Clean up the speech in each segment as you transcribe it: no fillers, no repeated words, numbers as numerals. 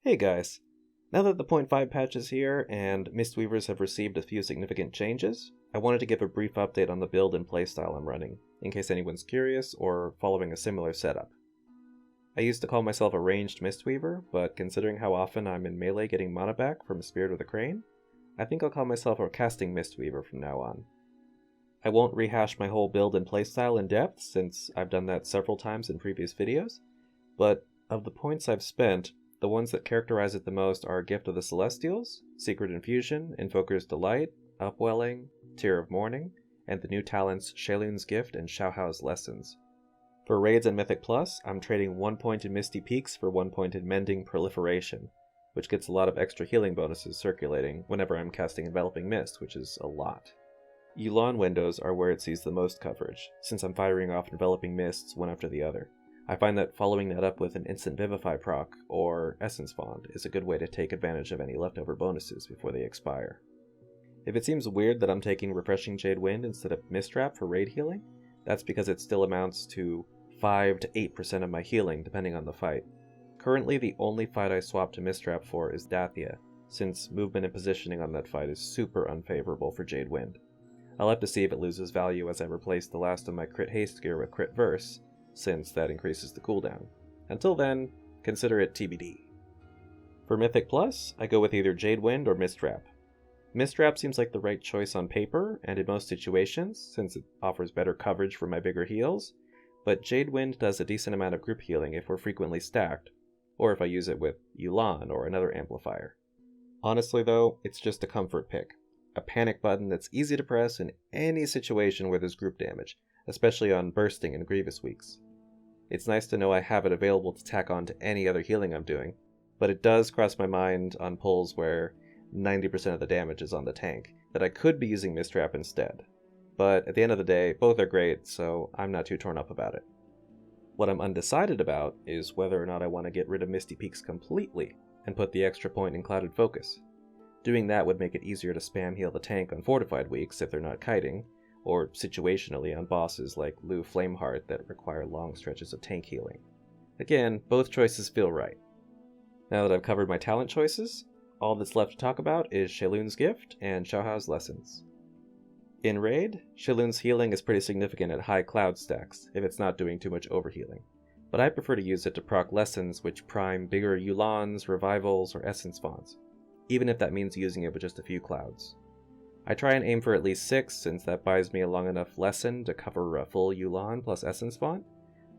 Hey guys! Now that the 0.5 patch is here and Mistweavers have received a few significant changes, I wanted to give a brief update on the build and playstyle I'm running, in case anyone's curious or following a similar setup. I used to call myself a ranged Mistweaver, but considering how often I'm in melee getting mana back from a Spirit of the Crane, I think I'll call myself a casting Mistweaver from now on. I won't rehash my whole build and playstyle in depth, since I've done that several times in previous videos, but of the points I've spent, the ones that characterize it the most are Gift of the Celestials, Secret Infusion, Invoker's Delight, Upwelling, Tear of Mourning, and the new talents Sheilun's Gift and Shaohao's Lessons. For raids and Mythic Plus, I'm trading 1 point in Misty Peaks for 1 point in Mending Proliferation, which gets a lot of extra healing bonuses circulating whenever I'm casting Enveloping Mist, which is a lot. Yu'lon windows are where it sees the most coverage, since I'm firing off Enveloping Mists one after the other. I find that following that up with an instant Vivify proc, or Essence Bond, is a good way to take advantage of any leftover bonuses before they expire. If it seems weird that I'm taking Refreshing Jade Wind instead of Mistwrap for raid healing, that's because it still amounts to 5 to 8% of my healing depending on the fight. Currently the only fight I swap to Mistwrap for is Dathea, since movement and positioning on that fight is super unfavorable for Jade Wind. I'll have to see if it loses value as I replace the last of my crit haste gear with crit verse, since that increases the cooldown. Until then, consider it TBD. For Mythic Plus, I go with either Jade Wind or Mistwrap. Mistwrap seems like the right choice on paper and in most situations, since it offers better coverage for my bigger heals, but Jade Wind does a decent amount of group healing if we're frequently stacked, or if I use it with Yu'lon or another amplifier. Honestly though, it's just a comfort pick. A panic button that's easy to press in any situation where there's group damage, especially on bursting and grievous weeks. It's nice to know I have it available to tack on to any other healing I'm doing, but it does cross my mind on pulls where 90% of the damage is on the tank, that I could be using Mistwrap instead. But at the end of the day, both are great, so I'm not too torn up about it. What I'm undecided about is whether or not I want to get rid of Misty Peaks completely and put the extra point in Clouded Focus. Doing that would make it easier to spam heal the tank on fortified weeks if they're not kiting, or situationally on bosses like Lu Flameheart that require long stretches of tank healing. Again, both choices feel right. Now that I've covered my talent choices, all that's left to talk about is Sheilun's Gift and Shaohao's Lessons. In raid, Sheilun's healing is pretty significant at high cloud stacks if it's not doing too much overhealing, but I prefer to use it to proc lessons which prime bigger Yu'lons, revivals, or essence fonts, even if that means using it with just a few clouds. I try and aim for at least 6, since that buys me a long enough lesson to cover a full Yu'lon plus Essence Font.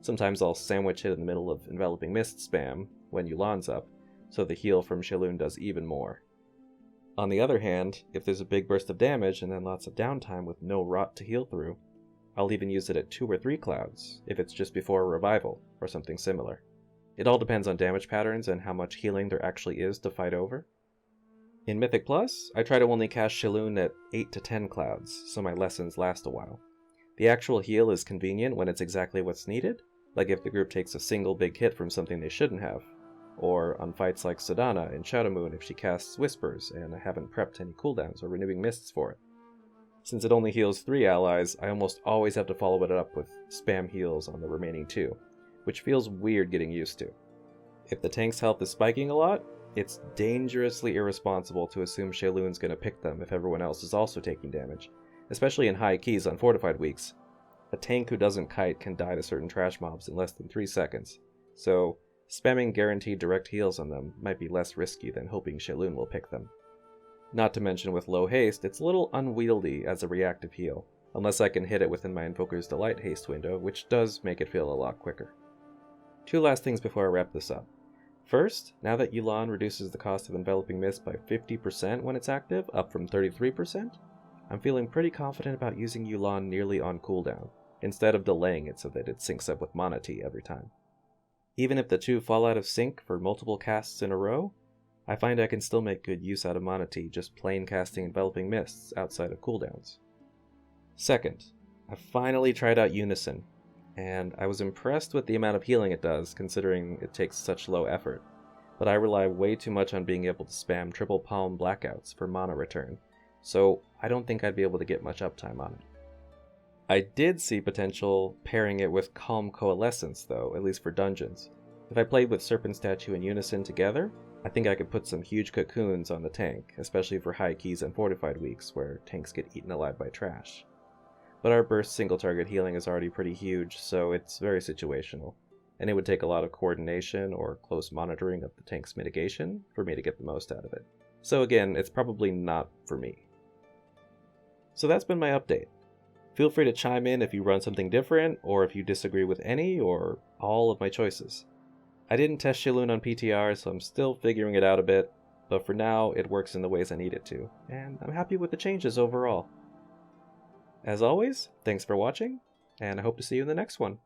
Sometimes I'll sandwich it in the middle of Enveloping Mist spam when Yu'lon's up, so the heal from Sheilun does even more. On the other hand, if there's a big burst of damage and then lots of downtime with no rot to heal through, I'll even use it at 2 or 3 clouds, if it's just before a revival, or something similar. It all depends on damage patterns and how much healing there actually is to fight over. In Mythic Plus, I try to only cast Sheilun at 8 to 10 clouds, so my lessons last a while. The actual heal is convenient when it's exactly what's needed, like if the group takes a single big hit from something they shouldn't have, or on fights like Sedana in Shadowmoon if she casts Whispers and I haven't prepped any cooldowns or renewing mists for it. Since it only heals 3 allies, I almost always have to follow it up with spam heals on the remaining 2, which feels weird getting used to. If the tank's health is spiking a lot, it's dangerously irresponsible to assume Sheilun's gonna pick them if everyone else is also taking damage, especially in high keys on fortified weeks. A tank who doesn't kite can die to certain trash mobs in less than 3 seconds, so spamming guaranteed direct heals on them might be less risky than hoping Sheilun will pick them. Not to mention with low haste, it's a little unwieldy as a reactive heal, unless I can hit it within my Invoker's Delight haste window, which does make it feel a lot quicker. 2 last things before I wrap this up. First, now that Yu'lon reduces the cost of Enveloping Mist by 50% when it's active, up from 33%, I'm feeling pretty confident about using Yu'lon nearly on cooldown, instead of delaying it so that it syncs up with Mana Tea every time. Even if the 2 fall out of sync for multiple casts in a row, I find I can still make good use out of Mana Tea just plain casting Enveloping Mists outside of cooldowns. Second, I finally tried out Unison, and I was impressed with the amount of healing it does, considering it takes such low effort, but I rely way too much on being able to spam triple palm blackouts for mana return, so I don't think I'd be able to get much uptime on it. I did see potential pairing it with Calm Coalescence though, at least for dungeons. If I played with Serpent Statue and Unison together, I think I could put some huge cocoons on the tank, especially for high keys and fortified weeks where tanks get eaten alive by trash. But our burst single target healing is already pretty huge, so it's very situational, and it would take a lot of coordination or close monitoring of the tank's mitigation for me to get the most out of it. So again, it's probably not for me. So that's been my update. Feel free to chime in if you run something different, or if you disagree with any or all of my choices. I didn't test Shaloon on PTR, so I'm still figuring it out a bit, but for now it works in the ways I need it to, and I'm happy with the changes overall. As always, thanks for watching, and I hope to see you in the next one.